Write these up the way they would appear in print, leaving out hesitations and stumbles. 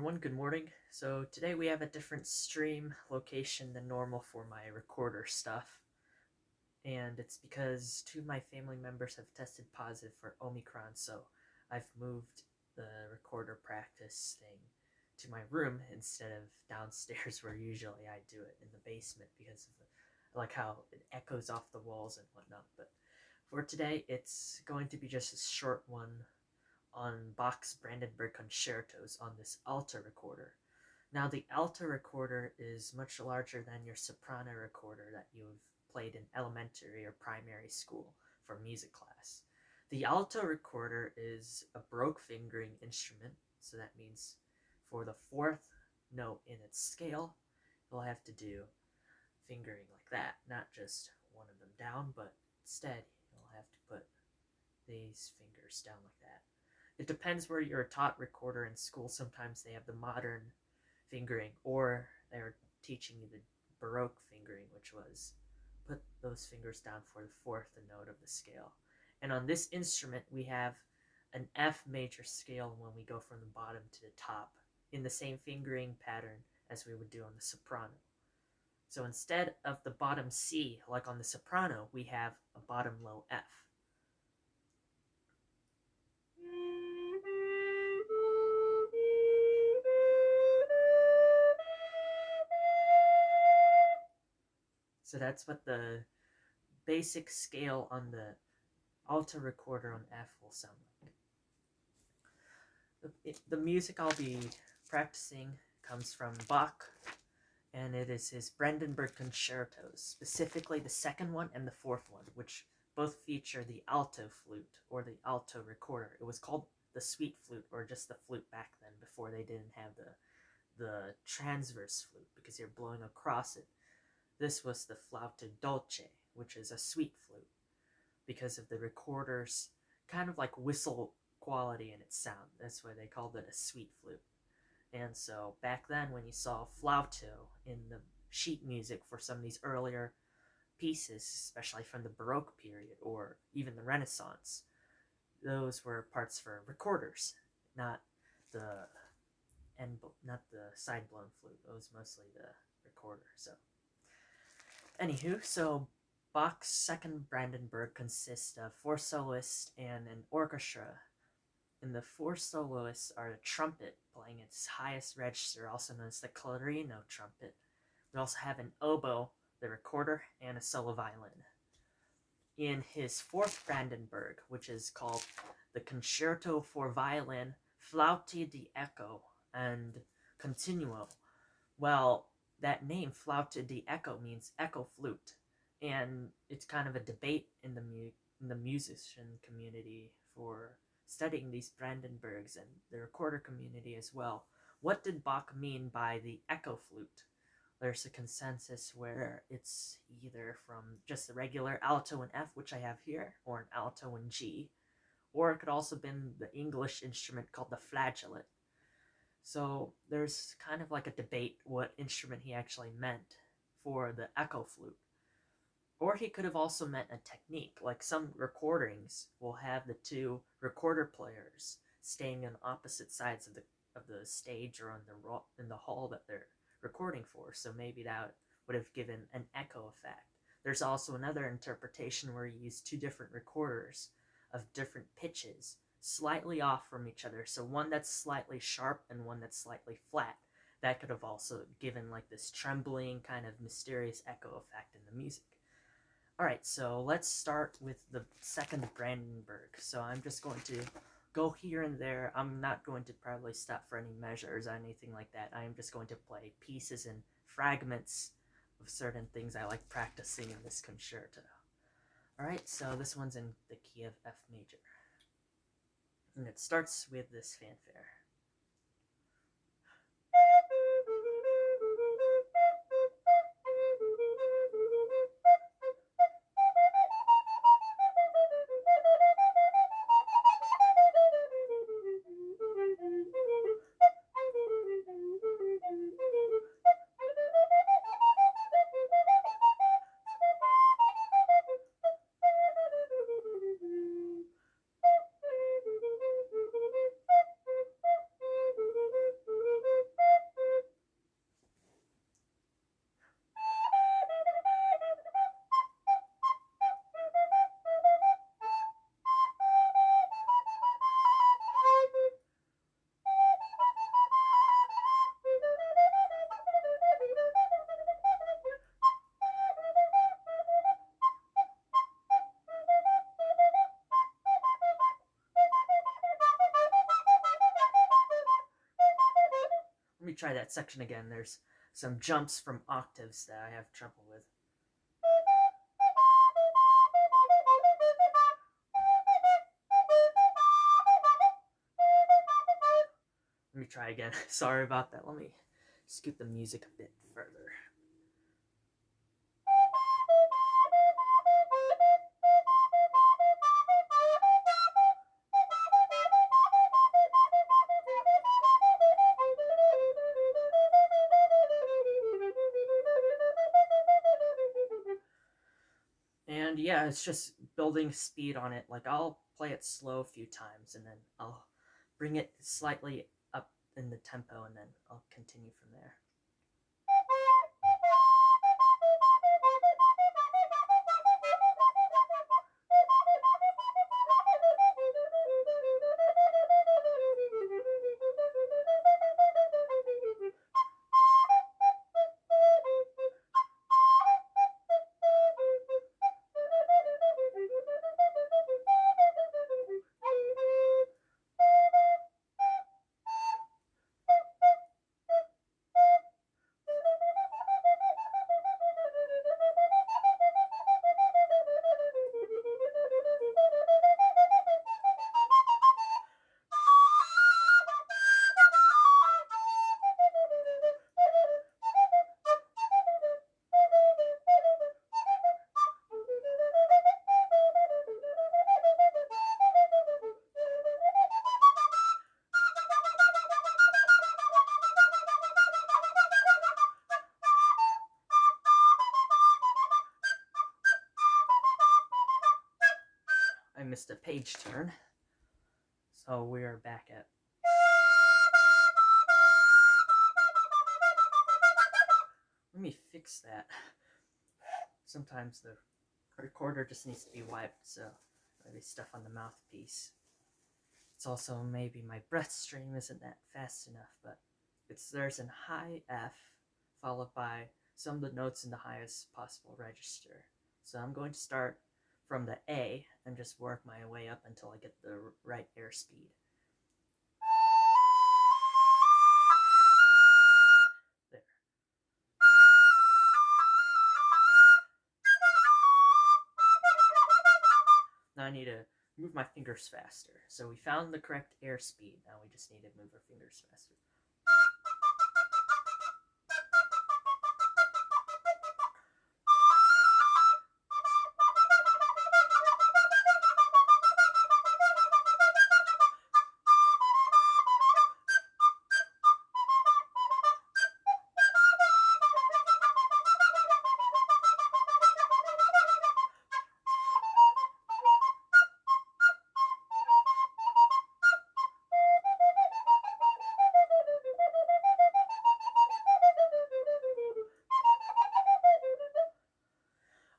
everyone, good morning. So today we have a different stream location than normal for my recorder stuff. And it's because two of my family members have tested positive for Omicron, so I've moved the recorder practice thing to my room instead of downstairs where usually I do it in the basement because of how it echoes off the walls and whatnot. But for today, it's going to be just a short one on Bach's Brandenburg concertos on this alto recorder. Now, the alto recorder is much larger than your soprano recorder that you've played in elementary or primary school for music class. The alto recorder is a Baroque fingering instrument, so that means for the fourth note in its scale, you'll have to do fingering like that, not just one of them down, but instead you'll have to put these fingers down like that. It depends where you're taught recorder in school. Sometimes they have the modern fingering, or they're teaching you the Baroque fingering, which was put those fingers down for the fourth note of the scale. And on this instrument, we have an F major scale when we go from the bottom to the top in the same fingering pattern as we would do on the soprano. So instead of the bottom C, like on the soprano, we have a bottom low F. So that's what the basic scale on the alto recorder on F will sound like. The music I'll be practicing comes from Bach, and it is his Brandenburg concertos, specifically the second one and the fourth one, which both feature the alto flute or the alto recorder. It was called the sweet flute or just the flute back then, before they didn't have the transverse flute because you're blowing across it. This was the flauto dolce, which is a sweet flute, because of the recorder's kind of like whistle quality in its sound. That's why they called it a sweet flute. And so back then, when you saw flauto in the sheet music for some of these earlier pieces, especially from the Baroque period or even the Renaissance, those were parts for recorders, not the side blown flute. It was mostly the recorder. So anywho, so Bach's Second Brandenburg consists of 4 soloists and an orchestra. And the 4 soloists are the trumpet, playing its highest register, also known as the clarino trumpet. We also have an oboe, the recorder, and a solo violin. In his 4th Brandenburg, which is called the Concerto for Violin, Flauti di Eco, and Continuo, well, that name, Flauta di Eco, means echo flute, and it's kind of a debate in the musician community for studying these Brandenburgs and the recorder community as well. What did Bach mean by the echo flute? There's a consensus where it's either from just the regular alto and F, which I have here, or an alto and G, or it could also have been the English instrument called the flageolet. So there's kind of like a debate what instrument he actually meant for the echo flute. Or he could have also meant a technique, like some recordings will have the 2 recorder players staying on opposite sides of the stage or in the hall that they're recording for. So maybe that would have given an echo effect. There's also another interpretation where you use 2 different recorders of different pitches, slightly off from each other, so one that's slightly sharp and one that's slightly flat. That could have also given like this trembling kind of mysterious echo effect in the music. Alright, so let's start with the Second Brandenburg. So I'm just going to go here and there. I'm not going to probably stop for any measures or anything like that. I am just going to play pieces and fragments of certain things I like practicing in this concerto. Alright, so this one's in the key of F major. And it starts with this fanfare. try that section again. There's some jumps from octaves that I have trouble with. Let me try again. Sorry about that. Let me scoot the music a bit further. And yeah, it's just building speed on it. Like, I'll play it slow a few times, and then I'll bring it slightly up in the tempo, and then I'll continue from there. I missed a page turn, so we are back at. Let me fix that. Sometimes the recorder just needs to be wiped, so maybe stuff on the mouthpiece. It's also maybe my breath stream isn't that fast enough, but there's a high F followed by some of the notes in the highest possible register. So I'm going to start from the A and just work my way up until I get the right airspeed. There. Now I need to move my fingers faster. So we found the correct airspeed. Now we just need to move our fingers faster.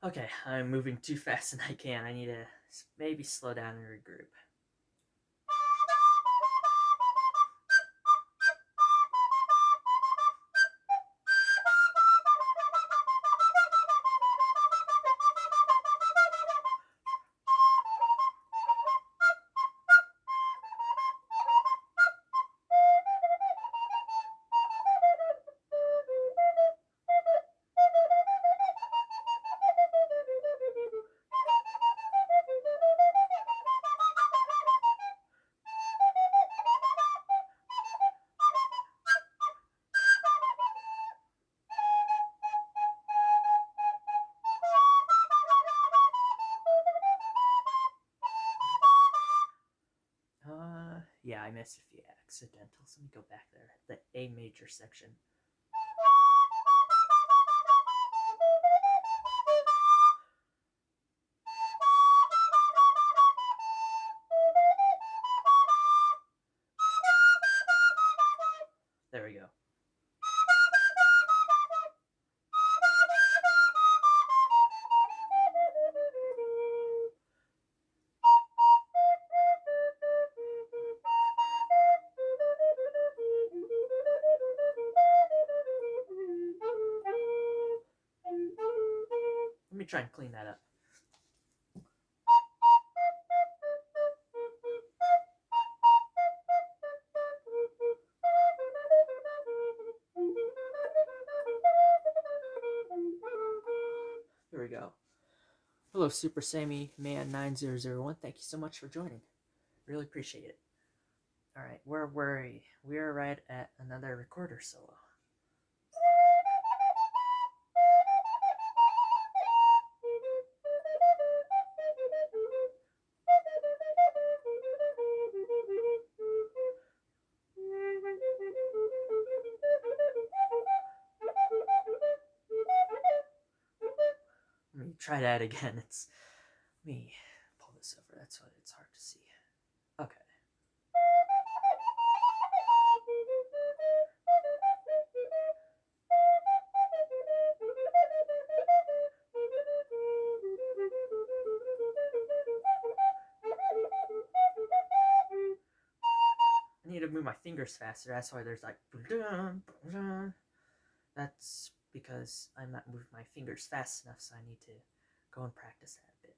Okay, I'm moving too fast than I can. I need to maybe slow down and regroup. Yeah, I missed a few accidentals. Let me go back there. The A major section. There we go. Let me try and clean that up. go. Hello, Super Sammy Man 9001. Thank you so much for joining. Really appreciate it. All right, where were we? We are right at another recorder solo. Let me try that again. Let me pull this over. That's why it's hard to see. Okay. I need to move my fingers faster. That's why there's like. That's because I'm not moving my fingers fast enough, so I need to go and practice that a bit.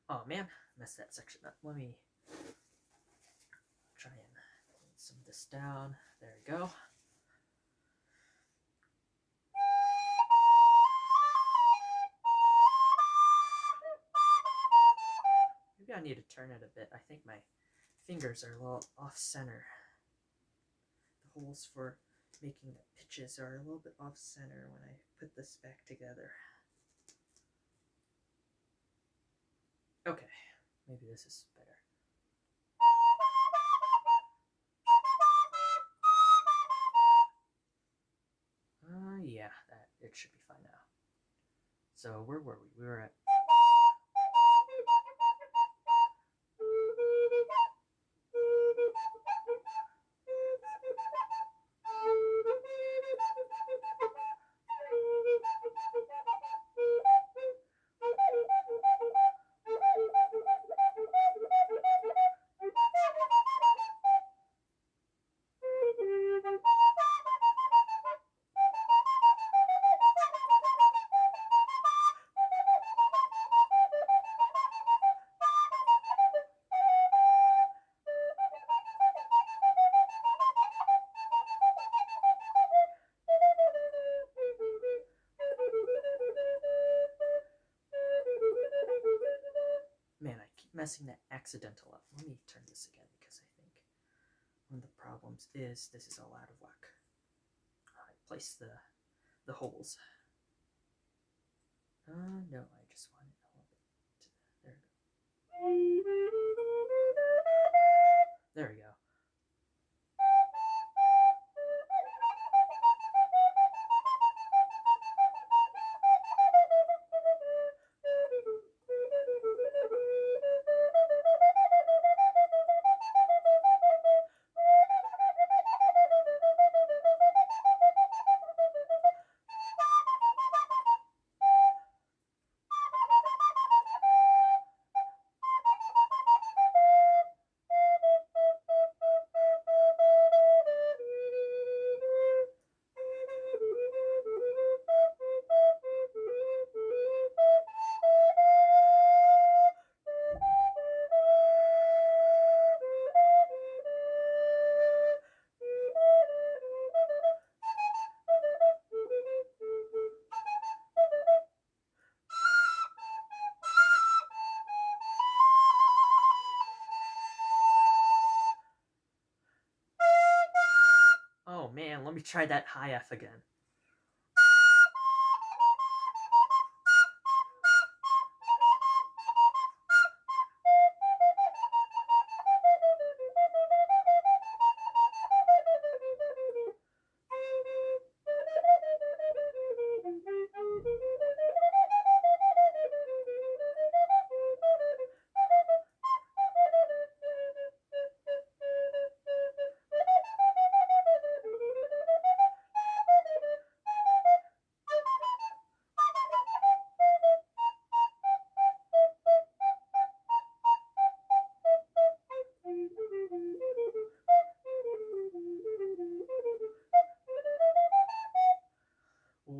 Oh man, messed that section up. Let me try and put some of this down. There we go. Maybe I need to turn it a bit. I think my fingers are a little off center. The holes for making the pitches are a little bit off center when I put this back together. Okay, maybe this is better. Yeah, it should be fine now. So where were we? We were at. Man, I keep messing that accidental up. Let me turn this again because I think one of the problems is this is all out of whack. I placed the holes. No, I just want it a little bit. There we go. There we go. Oh man, let me try that high F again.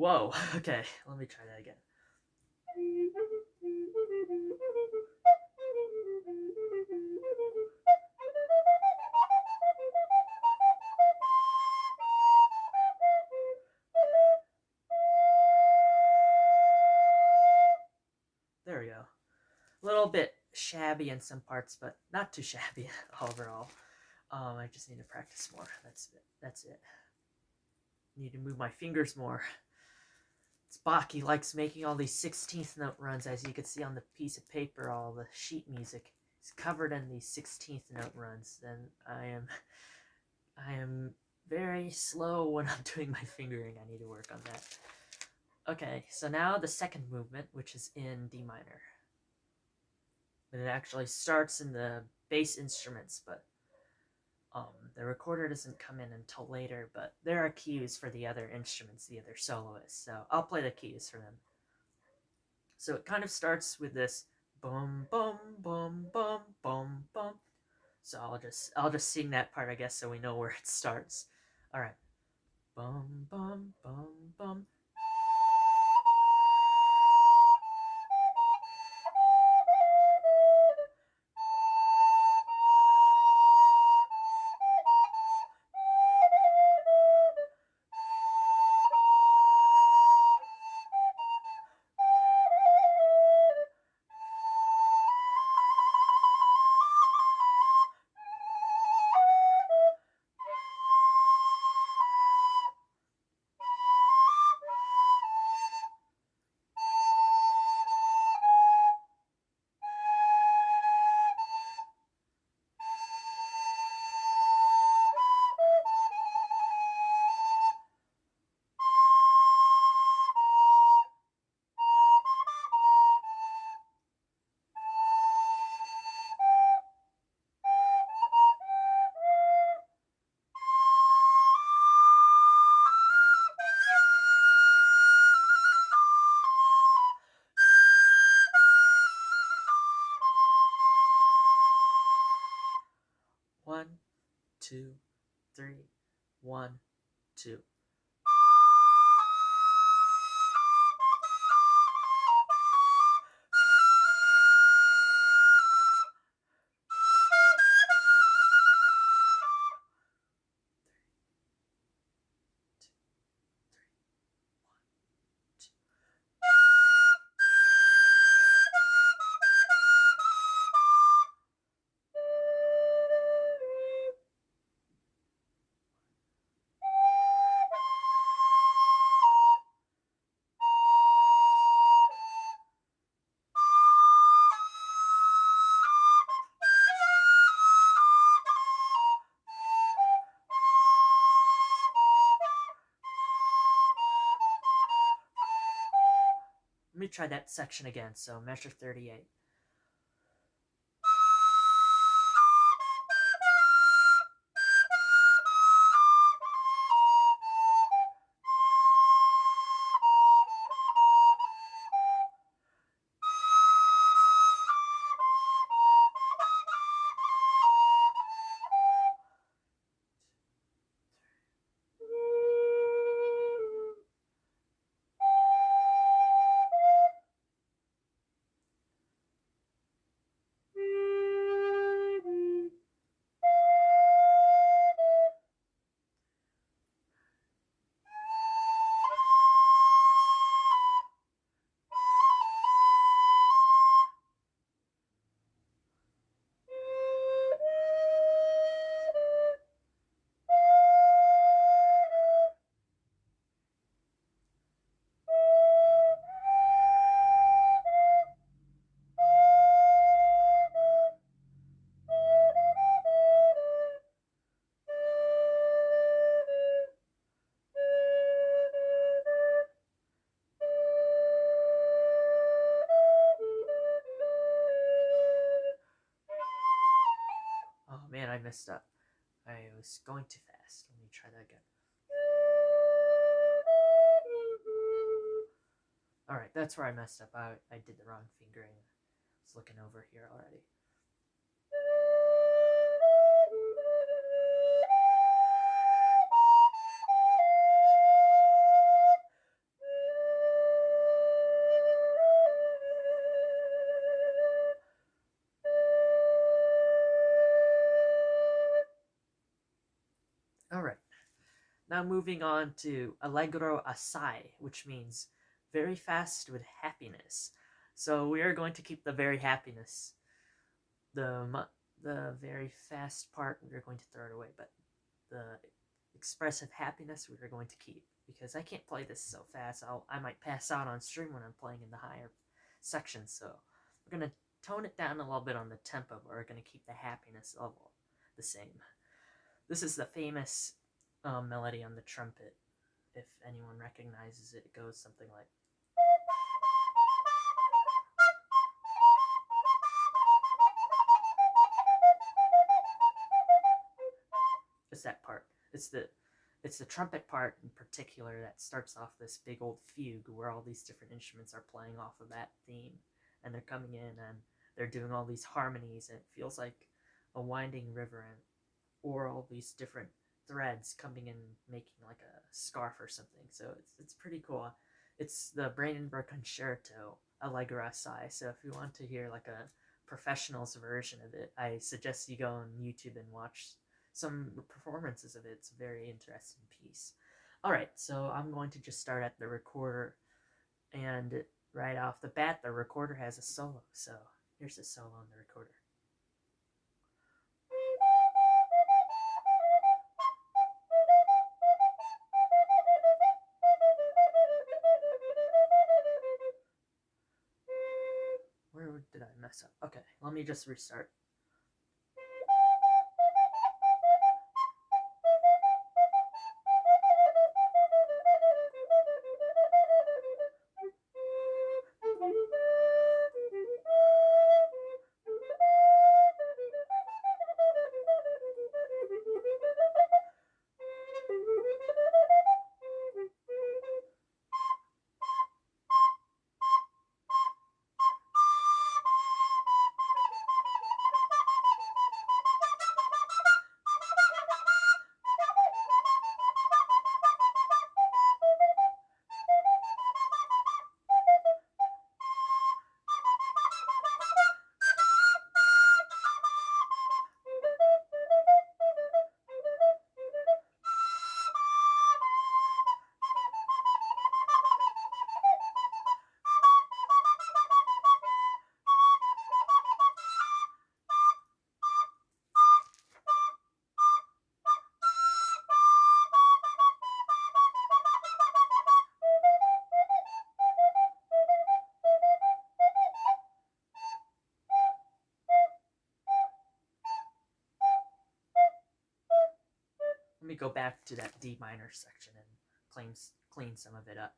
Whoa, okay, let me try that again. There we go. A little bit shabby in some parts, but not too shabby overall. I just need to practice more. That's it. Need to move my fingers more. It's Bach. He likes making all these 16th note runs, as you can see on the piece of paper. All the sheet music is covered in these 16th note runs. Then I am very slow when I'm doing my fingering. I need to work on that. Okay, so now the second movement, which is in D minor. But it actually starts in the bass instruments, but the recorder doesn't come in until later, but there are cues for the other instruments, the other soloists, so I'll play the cues for them. So it kind of starts with this boom, boom, boom, boom, boom, boom. So I'll just sing that part, I guess, so we know where it starts. All right. Boom, boom, boom, boom. One, two, three, 1, 2. Let me try that section again. So measure 38. Oh man, I messed up. I was going too fast. Let me try that again. Alright, that's where I messed up. I did the wrong fingering. I was looking over here already. now moving on to Allegro assai, which means very fast with happiness. So we are going to keep the very happiness. The very fast part we are going to throw it away, but the expressive happiness we are going to keep, because I can't play this so fast. I might pass out on stream when I'm playing in the higher sections. So we're gonna tone it down a little bit on the tempo, but we're gonna keep the happiness level the same. This is the famous melody on the trumpet. If anyone recognizes it, it goes something like. It's that part. It's the trumpet part in particular that starts off this big old fugue where all these different instruments are playing off of that theme, and they're coming in and they're doing all these harmonies, and it feels like a winding river, and or all these different threads coming in, making like a scarf or something. So it's pretty cool. It's the Brandenburg Concerto Allegro assai. So if you want to hear like a professional's version of it, I suggest you go on YouTube and watch some performances of it. It's a very interesting piece. All right, so I'm going to just start at the recorder, and right off the bat, the recorder has a solo. So here's a solo on the recorder. Where did I mess up? Okay, let me just restart. Let me go back to that D minor section and clean some of it up.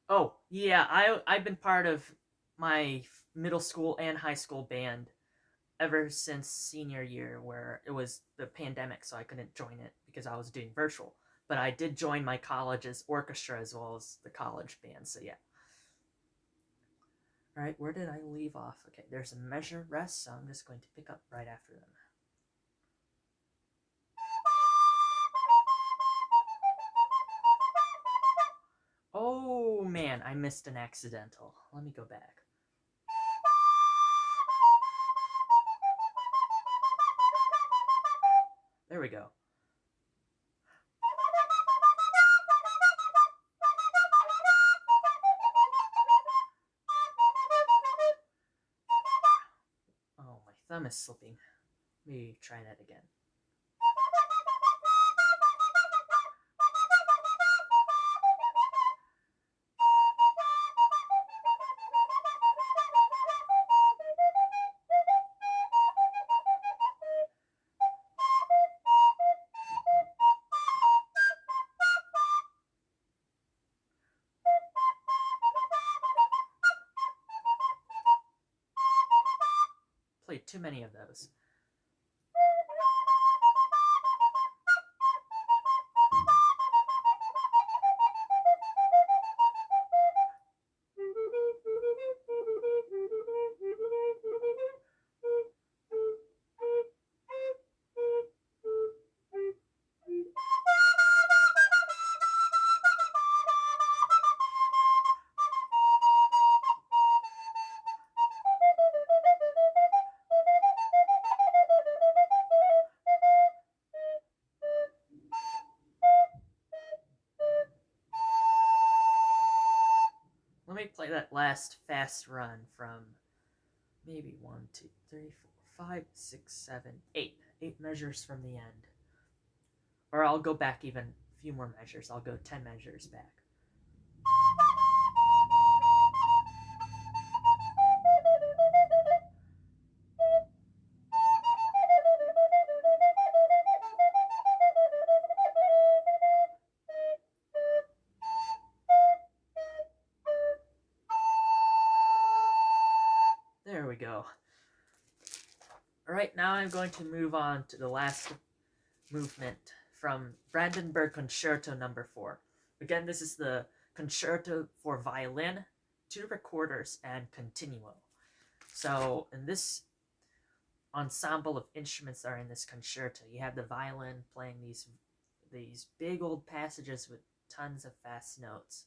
Oh, yeah, I've been part of my middle school and high school band ever since senior year, where it was the pandemic, so I couldn't join it because I was doing virtual. But I did join my college's orchestra as well as the college band, so yeah. All right, where did I leave off? Okay, there's a measure rest, so I'm just going to pick up right after them. Oh man, I missed an accidental. Let me go back. There we go. Oh, my thumb is slipping. Let me try that again. get too many of those. Let me play that last fast run from maybe 1, 2, 3, 4, 5, 6, 7, 8. 8 measures from the end. Or I'll go back even a few more measures. I'll go 10 measures back. There we go. Alright, now I'm going to move on to the last movement from Brandenburg Concerto number 4. Again, this is the concerto for violin, 2 recorders, and continuo. So, in this ensemble of instruments that are in this concerto, you have the violin playing these big old passages with tons of fast notes,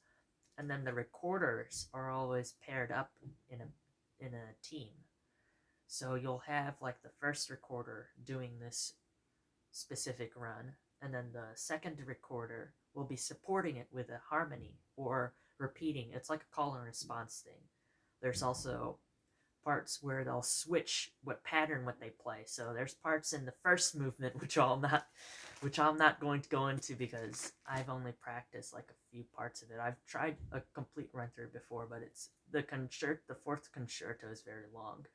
and then the recorders are always paired up in a team. So you'll have like the first recorder doing this specific run, and then the second recorder will be supporting it with a harmony or repeating. It's like a call and response thing. There's also parts where they'll switch what they play. So there's parts in the first movement which I'm not going to go into because I've only practiced like a few parts of it. I've tried a complete run through before, but it's the fourth concerto is very long.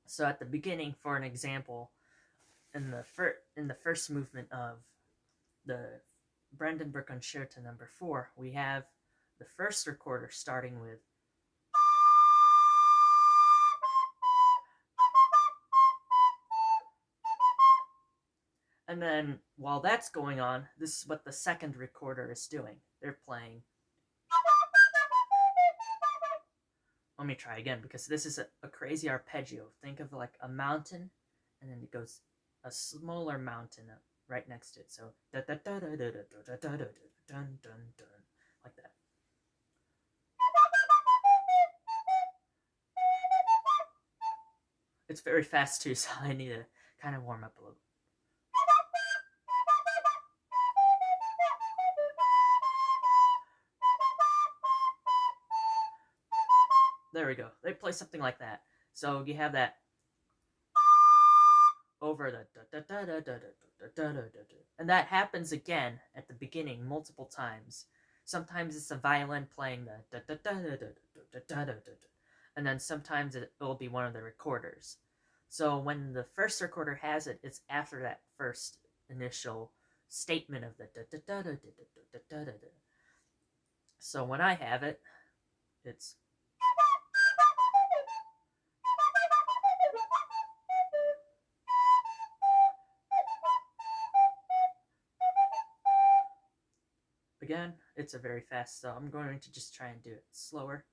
So at the beginning, for an example, in the first movement of the Brandenburg Concerto number 4, we have the first recorder starting with and then while that's going on, this is what the second recorder is doing. They're playing. Let me try again because this is a crazy arpeggio. Think of like a mountain, and then it goes a smaller mountain right next to it. So da da da da da da da da da dun dun dun like that. It's very fast too, so I need to kind of warm up a little. There we go. They play something like that. So you have that over the da da da da da da da da da da, and that happens again at the beginning multiple times. Sometimes it's a violin playing the da da da da da da da da da, and then sometimes it'll be one of the recorders. So when the first recorder has it, it's after that first initial statement of the da da da da da da da da da. So when I have it, it's again, it's a very fast, so I'm going to just try and do it slower.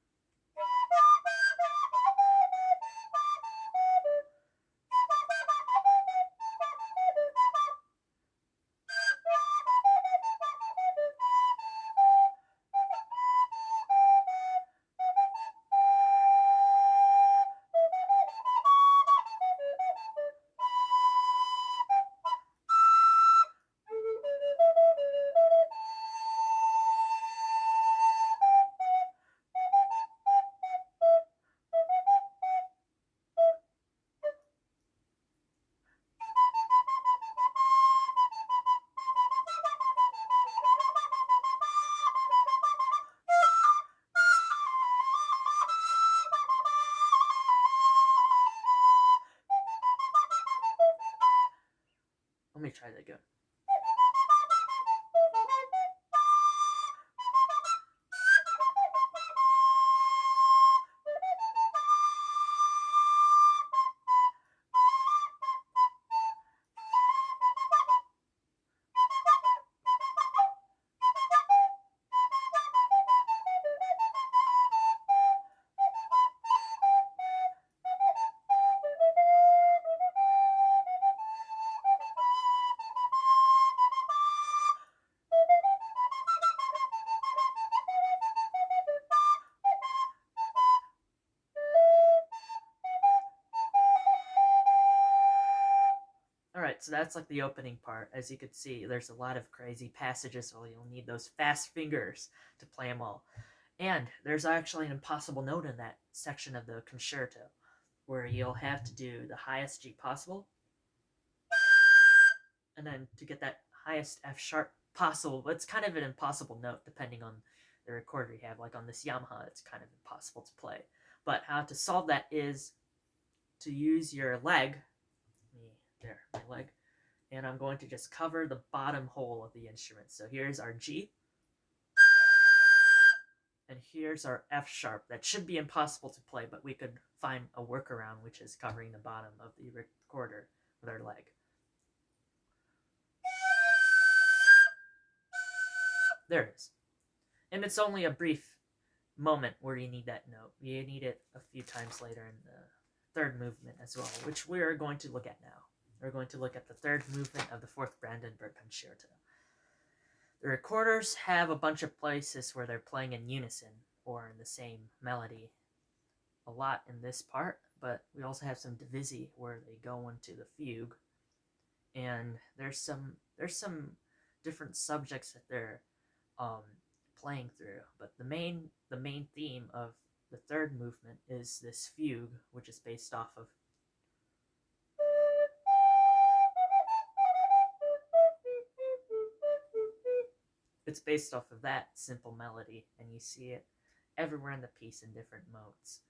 Let me try that again. Alright, so that's like the opening part. As you can see, there's a lot of crazy passages, so you'll need those fast fingers to play them all. And there's actually an impossible note in that section of the concerto, where you'll have to do the highest G possible, and then to get that highest F sharp possible. It's kind of an impossible note depending on the recorder you have. Like on this Yamaha, it's kind of impossible to play. But how to solve that is to use your leg. There, my leg. And I'm going to just cover the bottom hole of the instrument. So here's our G. And here's our F sharp. That should be impossible to play, but we could find a workaround, which is covering the bottom of the recorder with our leg. There it is. And it's only a brief moment where you need that note. You need it a few times later in the third movement as well, which we're going to look at now. We're going to look at the third movement of the Fourth Brandenburg Concerto. The recorders have a bunch of places where they're playing in unison or in the same melody a lot in this part, but we also have some divisi where they go into the fugue, and there's some different subjects that they're playing through. But the main theme of the third movement is this fugue, which is based off of that simple melody, and you see it everywhere in the piece in different modes.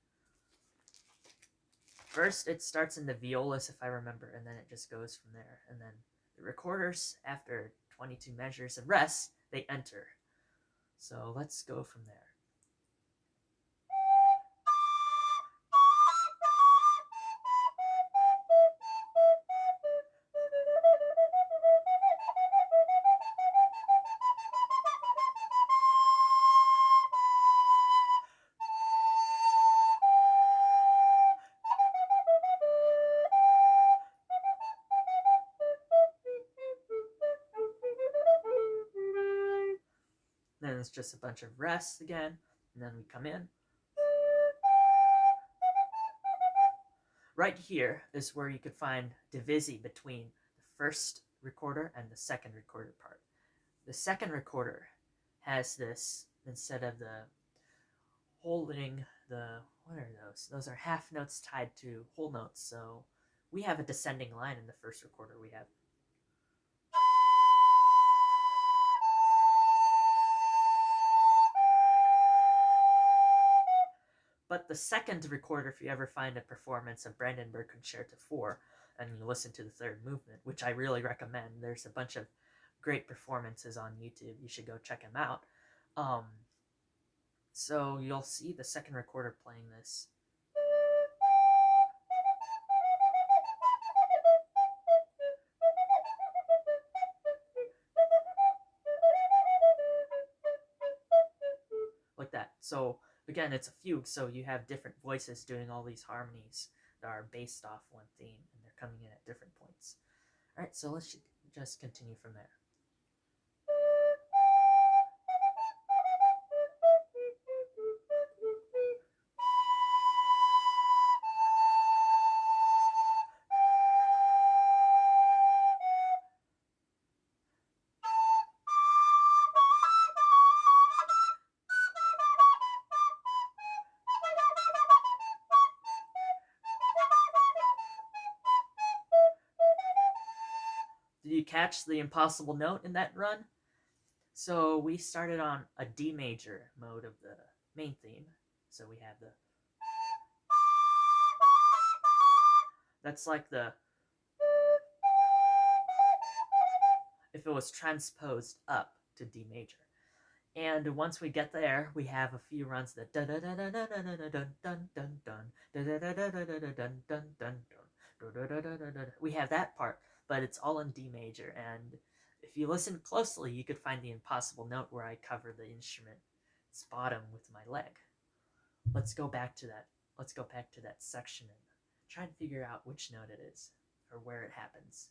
First, it starts in the violas, if I remember, and then it just goes from there. And then the recorders, after 22 measures of rest, they enter. So let's go from there. Then it's just a bunch of rests again, and then we come in. Right here is where you could find divisi between the first recorder and the second recorder part. The second recorder has this, instead of the holding the, what are those? Those are half notes tied to whole notes. So we have a descending line in the first recorder. We have But the second recorder, if you ever find a performance of Brandenburg Concerto 4 and you listen to the third movement, which I really recommend, there's a bunch of great performances on YouTube. You should go check them out. So you'll see the second recorder playing this. Like that. So again, it's a fugue, so you have different voices doing all these harmonies that are based off one theme, and they're coming in at different points. Alright, so let's just continue from there. Did you catch the impossible note in that run? So we started on a D major mode of the main theme. So we have the... That's like the... if it was transposed up to D major. And once we get there, we have a few runs that dun dun dun dun dun dun dun dun dun dun dun dun dun. We have that part, but it's all in D major. And if you listen closely, you could find the impossible note where I cover the instrument's bottom with my leg. Let's go back to that. Let's go back to that section and try and figure out which note it is or where it happens.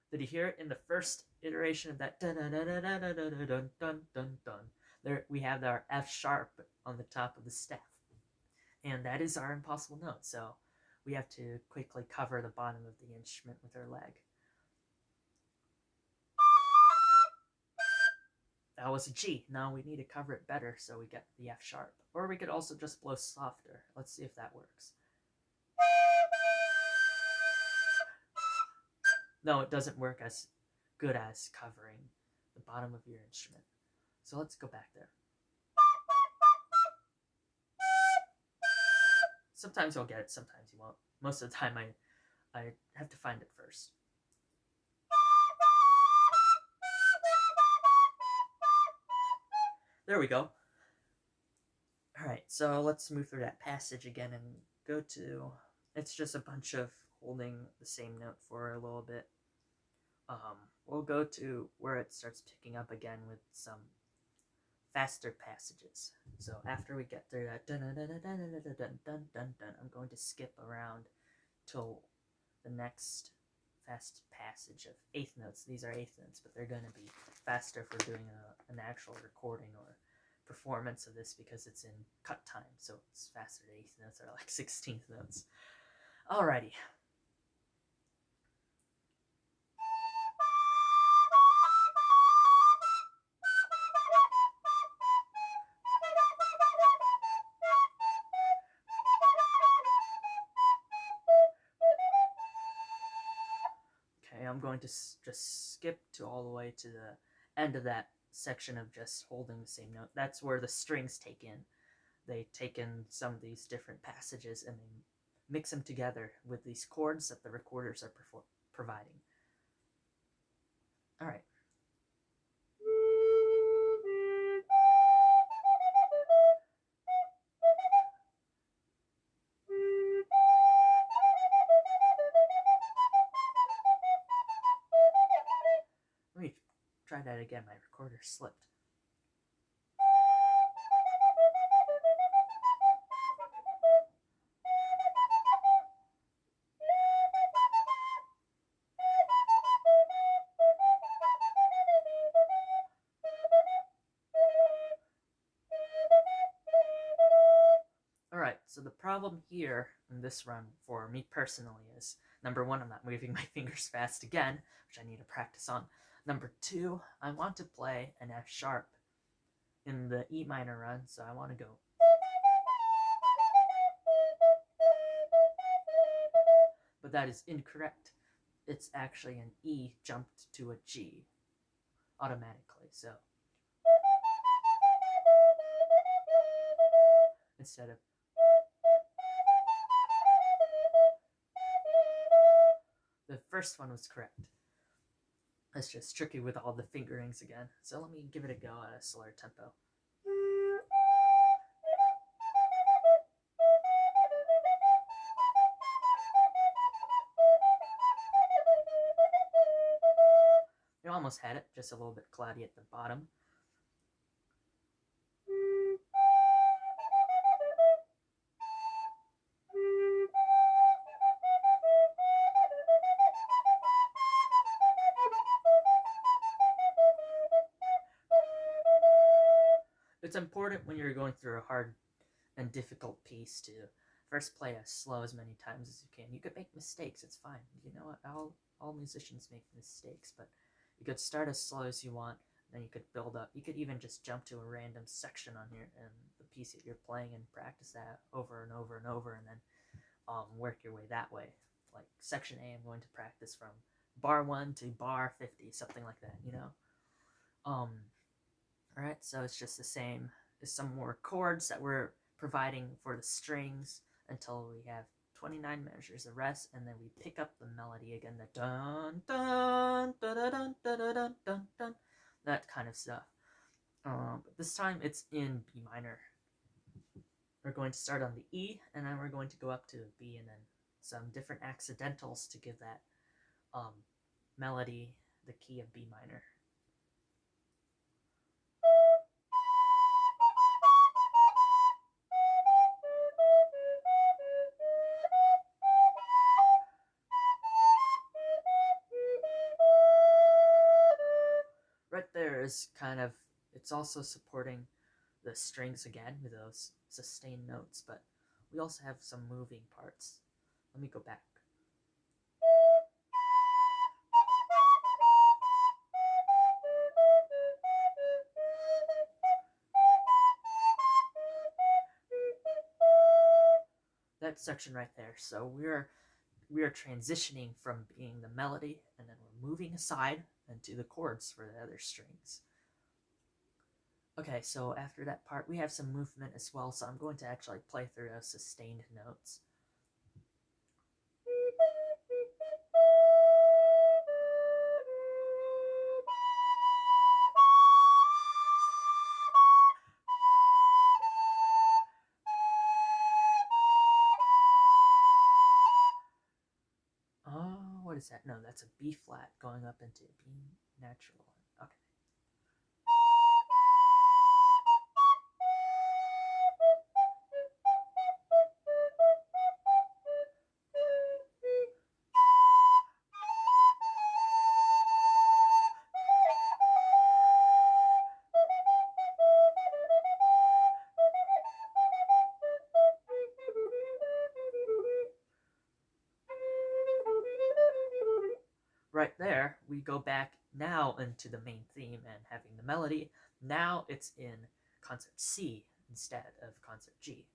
Did you hear it in the first iteration of that dun dun dun dun dun dun dun dun dun dun? There we have our F sharp on the top of the staff, and that is our impossible note. So we have to quickly cover the bottom of the instrument with our leg. That was a G. Now we need to cover it better, so we get the F sharp. Or we could also just blow softer. Let's see if that works. No, it doesn't work as good as covering the bottom of your instrument. So let's go back there. Sometimes you'll get it, sometimes you won't. Most of the time I have to find it first. There we go. Alright, so let's move through that passage again and go to... It's just a bunch of holding the same note for a little bit. We'll go to where it starts picking up again with some faster passages. So after we get through that dun dun dun dun dun dun dun dun dun dun, I'm going to skip around till the next fast passage of eighth notes. These are eighth notes, but they're going to be faster for doing an actual recording or performance of this because it's in cut time, so it's faster. Eighth notes are like 16th notes. Alrighty. I'm going to just skip to all the way to the end of that section of just holding the same note. That's where the strings take in. They take in some of these different passages and they mix them together with these chords that the recorders are providing. All right. Let me try that again. My recorder slipped. Alright, so the problem here in this run for me personally is, number one, I'm not moving my fingers fast again, which I need to practice on. Number two, I want to play an F sharp in the E minor run, so I want to go. But that is incorrect. It's actually an E jumped to a G automatically, so instead of the first one was correct. It's just tricky with all the fingerings again. So let me give it a go at a slower tempo. You almost had it, just a little bit cloudy at the bottom. It's important when you're going through a hard and difficult piece to first play as slow as many times as you can. You could make mistakes, it's fine. You know what, all musicians make mistakes, but you could start as slow as you want, then you could build up. You could even just jump to a random section on here and the piece that you're playing and practice that over and over and over, and then work your way that way. Like section A, I'm going to practice from bar 1 to bar 50, something like that, you know? Alright, so it's just the same. There's some more chords that we're providing for the strings until we have 29 measures of rest, and then we pick up the melody again, the dun dun dun dun dun dun dun dun dun, that kind of stuff. But this time it's in B minor. We're going to start on the E, and then we're going to go up to a B, and then some different accidentals to give that melody the key of B minor. right there is kind of, it's also supporting the strings again with those sustained notes, but we also have some moving parts. Let me go back. That section right there. So we are transitioning from being the melody, and then we're moving aside into the chords for the other strings. Okay, so after that part, we have some movement as well, so I'm going to actually play through those sustained notes. Oh, what is that? No, that's a B flat going up into B natural. Okay. Right there, we go back now into the main theme and having the melody. Now it's in concert C instead of concert G.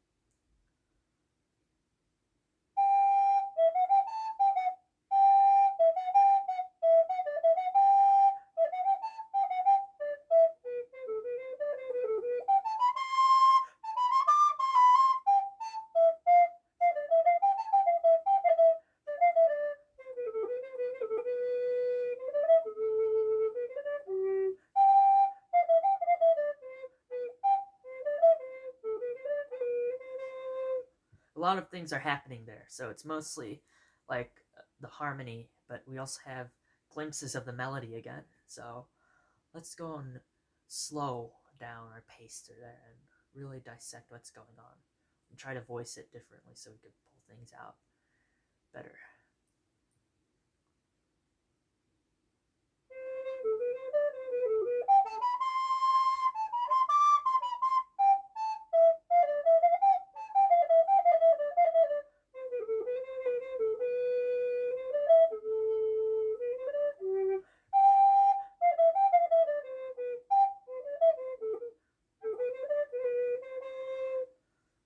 A lot of things are happening there, so it's mostly like the harmony, but we also have glimpses of the melody again. So let's go and slow down our pace through there and really dissect what's going on and try to voice it differently so we could pull things out better.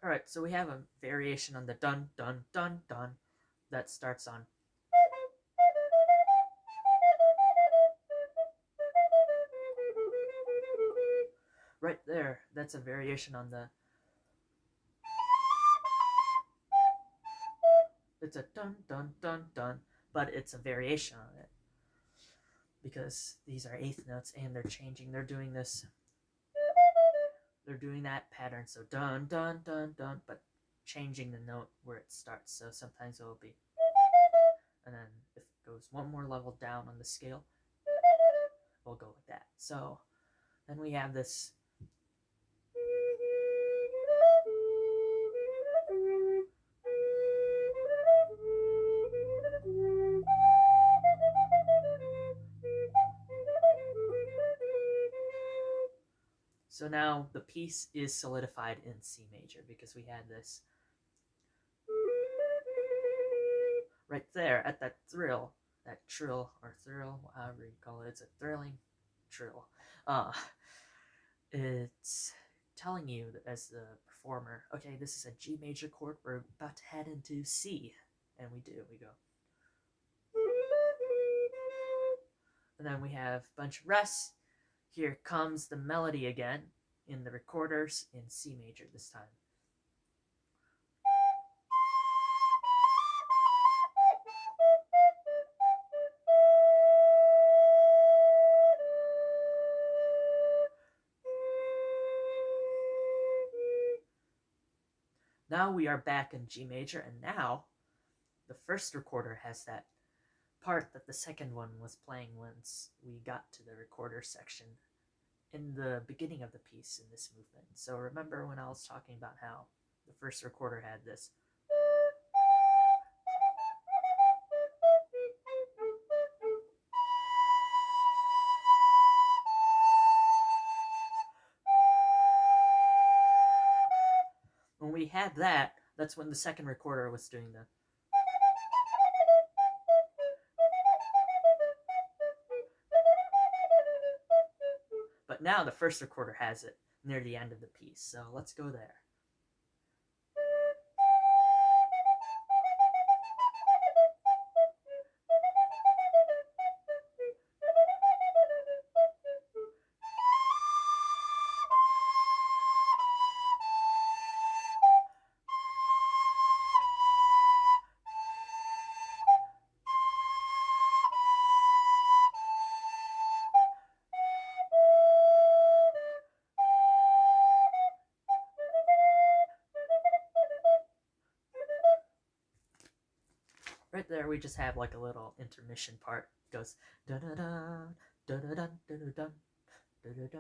All right, so we have a variation on the dun dun dun dun that starts on. Right there, that's a variation on the. It's a dun dun dun dun, but it's a variation on it because these are eighth notes and they're changing. They're doing this. They're doing that pattern, so dun dun dun dun, but changing the note where it starts. So sometimes it'll be, and then if it goes one more level down on the scale, we'll go with that. So then we have this. So now the piece is solidified in C major because we had this right there at that thrill, that trill or thrill, however you call it. It's a thrilling trill. It's telling you that as the performer, okay, this is a G major chord. We're about to head into C, and we do. We go. And then we have a bunch of rests. Here comes the melody again in the recorders in C major this time. Now we are back in G major, and now the first recorder has that part that the second one was playing once we got to the recorder section in the beginning of the piece in this movement. So remember when I was talking about how the first recorder had this. had that, that's when the second recorder was doing the. But now the first recorder has it near the end of the piece, so let's go there. Right there, we just have like a little intermission part. It goes da da da da da da da da da da.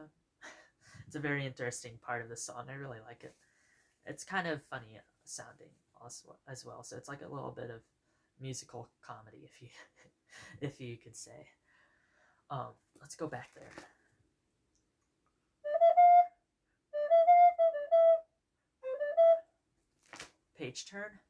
It's a very interesting part of the song. I really like it. It's kind of funny sounding as well. So it's like a little bit of musical comedy, if you if you could say. Let's go back there. Page turn.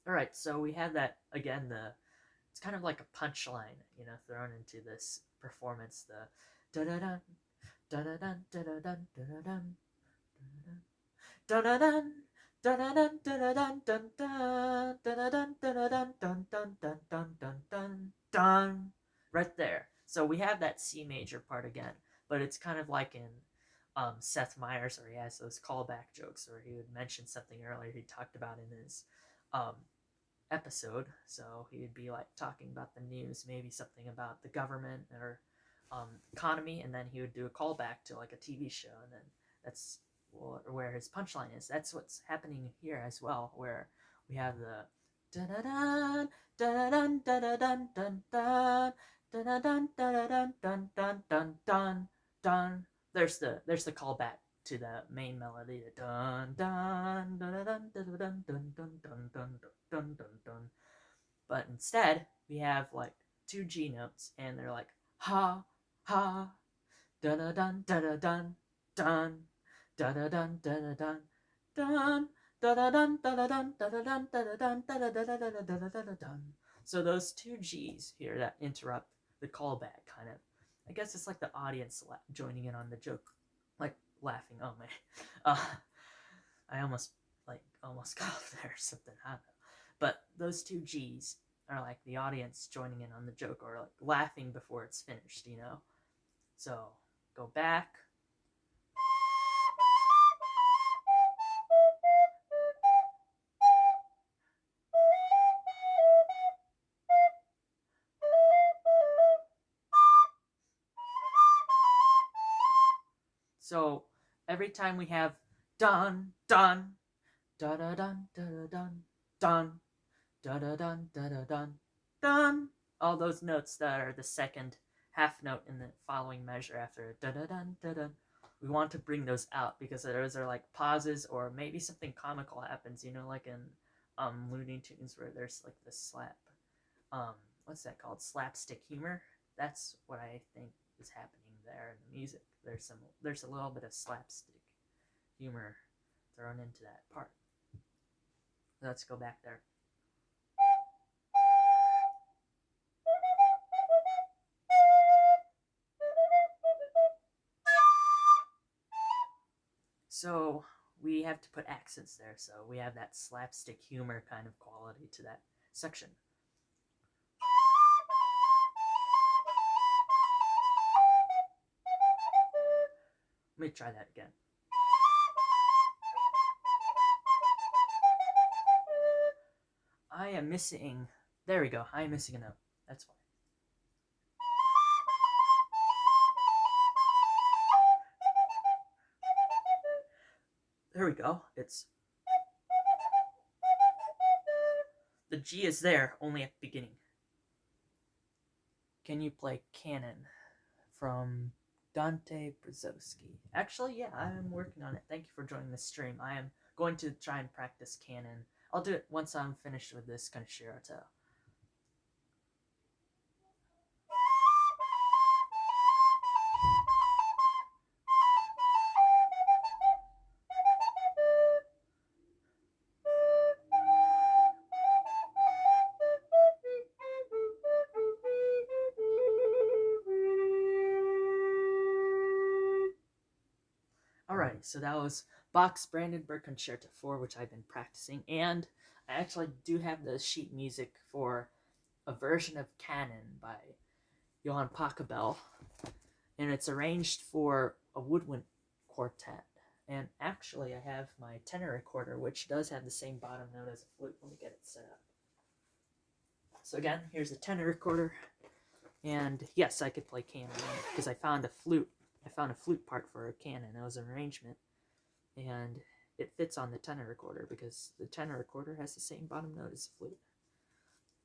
All right, so we have that again. It's kind of like a punchline, thrown into this performance. The da da da da da da da da da da da da da da. Right there. So we have that C major part again, but it's kind of like in Seth Meyers, where he has those callback jokes, where he would mention something earlier he talked about in his um, episode. So he would be like talking about the news, maybe something about the government or economy, and then he would do a callback to like a TV show, and then that's where his punchline is. That's what's happening here as well, where we have the dun dun dun dun dun dun dun dun dun dun dun dun dun dun dun. There's the callback to the main melody. Dun dun dun dun dun dun dun dun dun dun dun dun dun. But instead, we have like two G notes, and they're like ha ha dun dun dun dun dun dun dun dun dun dun dun. So those two G's here that interrupt the callback, kind of, I guess it's like the audience joining in on the joke, like laughing. Oh man, I almost coughed there or something. I don't know. But those two G's are like the audience joining in on the joke, or like laughing before it's finished. So go back. So every time we have dun dun da da dun da da dun dun da da dun da da dun dun, all those notes that are the second half note in the following measure after da da dun da dun, we want to bring those out because those are like pauses, or maybe something comical happens, like in Looney Tunes, where there's like the what's that called, slapstick humor. That's what I think is happening there in the music. There's a little bit of slapstick humor thrown into that part. Let's go back there. So we have to put accents there, so we have that slapstick humor kind of quality to that section. Let me try that again. I am missing. There we go. I am missing a note. That's fine. There we go. The G is there, only at the beginning. Can you play Canon from Dante Brzezowski. Actually, yeah, I'm working on it. Thank you for joining this stream. I am going to try and practice canon. I'll do it once I'm finished with this concerto. Alrighty, so that was Bach's Brandenburg Concerto 4, which I've been practicing, and I actually do have the sheet music for a version of Canon by Johann Pachelbel, and it's arranged for a woodwind quartet. And actually, I have my tenor recorder, which does have the same bottom note as a flute. Let me get it set up. So again, here's the tenor recorder, and yes, I could play canon because I found a flute. I found a flute part for a canon. It was an arrangement, and it fits on the tenor recorder because the tenor recorder has the same bottom note as the flute.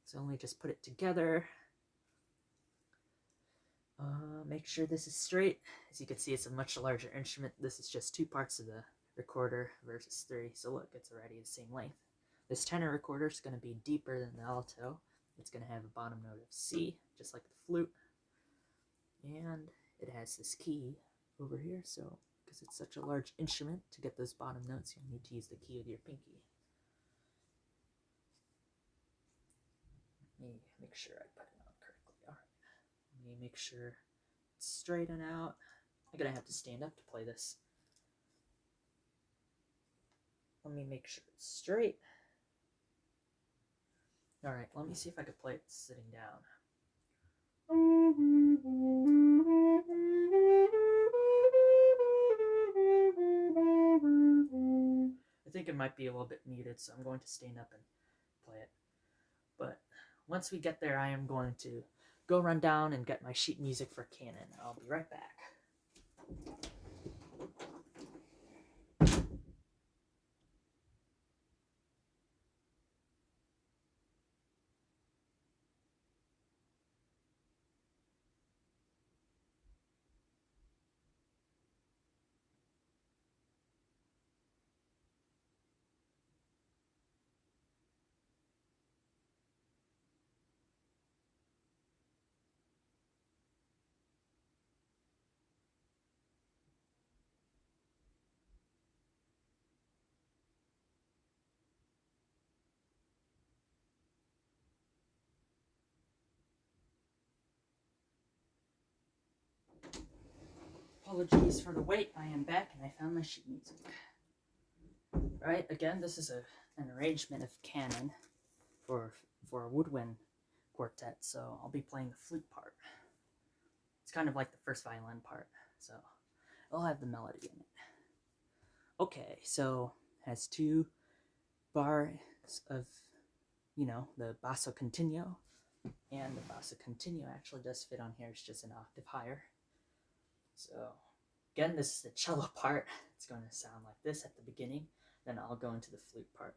So only just put it together. Make sure this is straight. As you can see, it's a much larger instrument. This is just 2 parts of the recorder versus 3. So look, it's already the same length. This tenor recorder is going to be deeper than the alto. It's going to have a bottom note of C, just like the flute. And it has this key over here, so because it's such a large instrument, to get those bottom notes, you'll need to use the key with your pinky. Let me make sure I put it on correctly. Alright. Let me make sure it's straighten out. I'm gonna have to stand up to play this. Let me make sure it's straight. Alright, let me see if I can play it sitting down. I think it might be a little bit muted, so I'm going to stand up and play it. But once we get there, I am going to go run down and get my sheet music for canon. I'll be right back. Apologies for the wait. I am back and I found my sheet music. Right, again, this is an arrangement of canon for a woodwind quartet, so I'll be playing the flute part. It's kind of like the first violin part, so it'll have the melody in it. Okay, so it has 2 bars of, the basso continuo, and the basso continuo actually does fit on here. It's just an octave higher. So again, this is the cello part. It's going to sound like this at the beginning. Then I'll go into the flute part.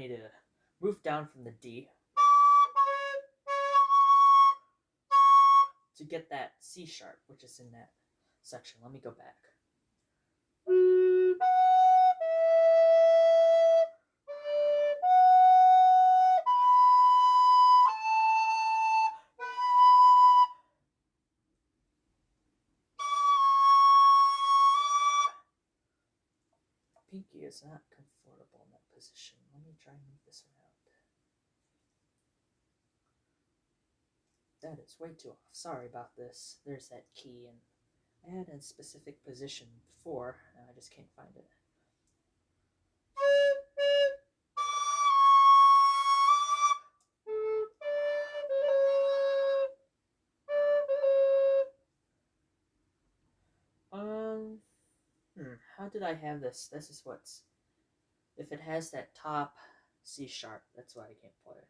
me to move down from the D to get that C sharp, which is in that section. Let me go back. Pinky is not comfortable in that position. Let me try and move this around. That is way too off. Sorry about this. There's that key, and I had a specific position before, and I just can't find it. How did I have this? This is what's... If it has that top C sharp, that's why I can't play it.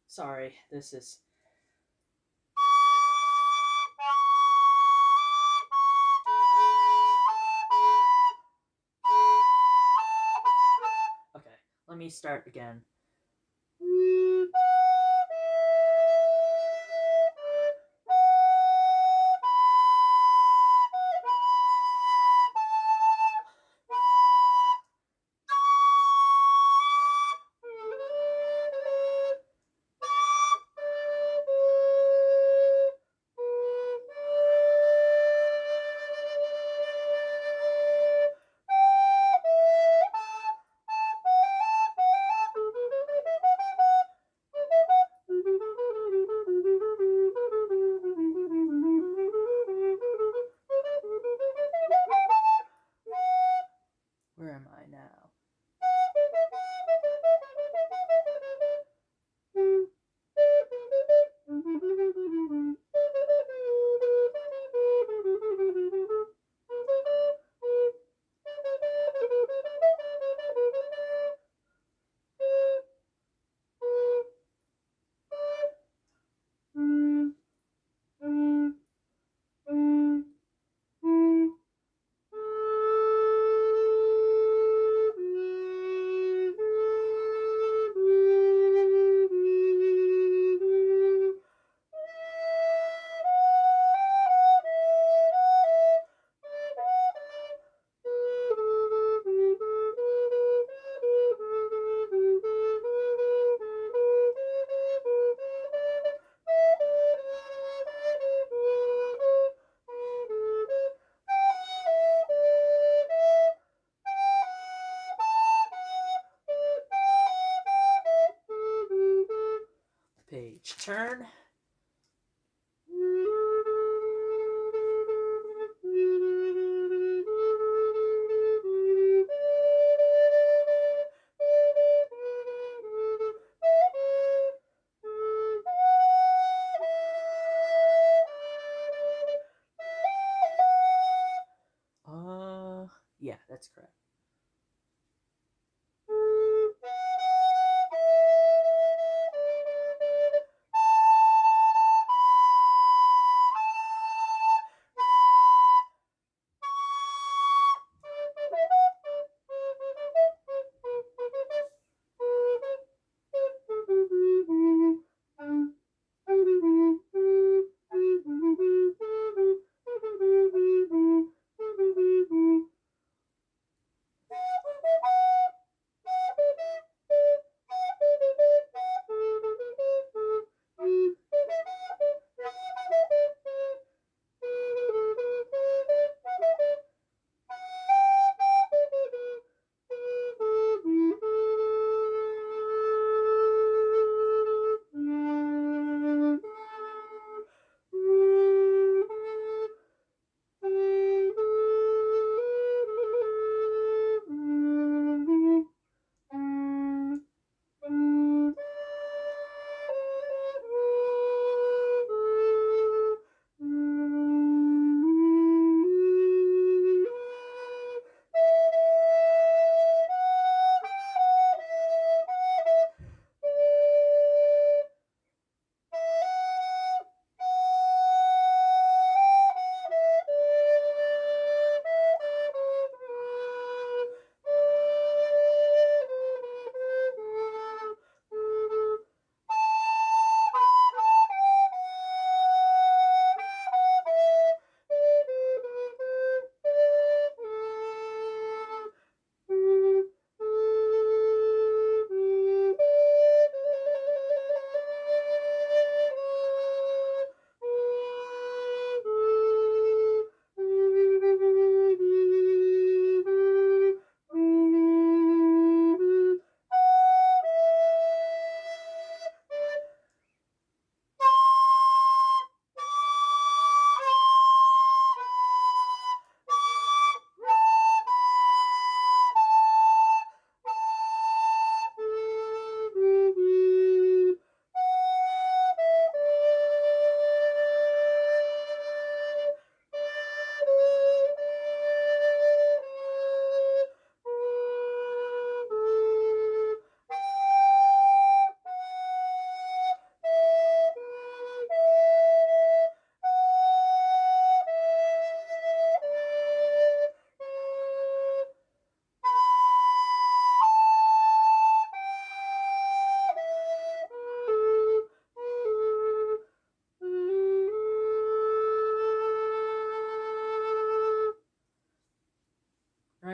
Sorry, this is... Okay, let me start again. Where am I now? Page turn. Yeah, that's correct.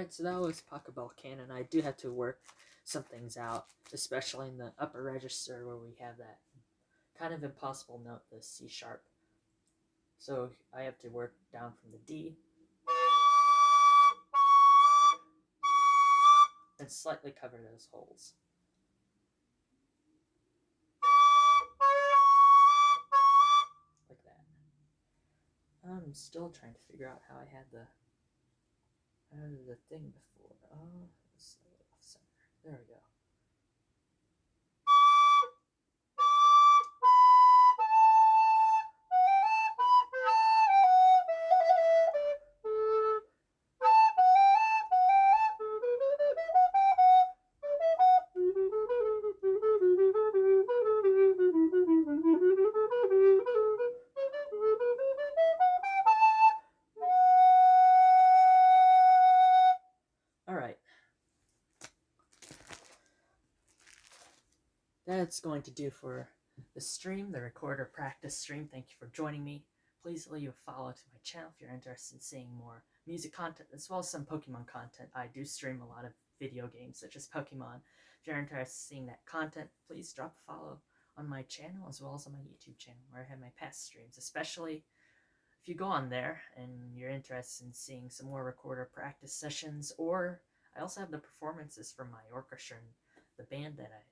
Alright, so that was Pachelbel Canon. I do have to work some things out, especially in the upper register where we have that kind of impossible note, the C sharp. So I have to work down from the D and slightly cover those holes. Like that. I'm still trying to figure out how I had the thing before. Oh, it's a little off center. There we go. Alright. That's going to do for the stream, the recorder practice stream. Thank you for joining me. Please leave a follow to my channel if you're interested in seeing more music content as well as some Pokemon content. I do stream a lot of video games such as Pokemon. If you're interested in seeing that content, please drop a follow on my channel as well as on my YouTube channel where I have my past streams, especially if you go on there and you're interested in seeing some more recorder practice sessions, or I also have the performances from my orchestra and the band that I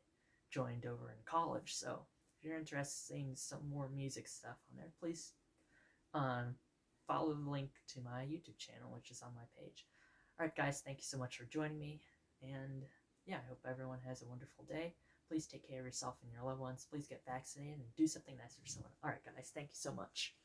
joined over in college. So if you're interested in seeing some more music stuff on there, please follow the link to my YouTube channel, which is on my page. Alright guys, thank you so much for joining me, and yeah, I hope everyone has a wonderful day. Please take care of yourself and your loved ones. Please get vaccinated and do something nice for someone. Alright guys, thank you so much.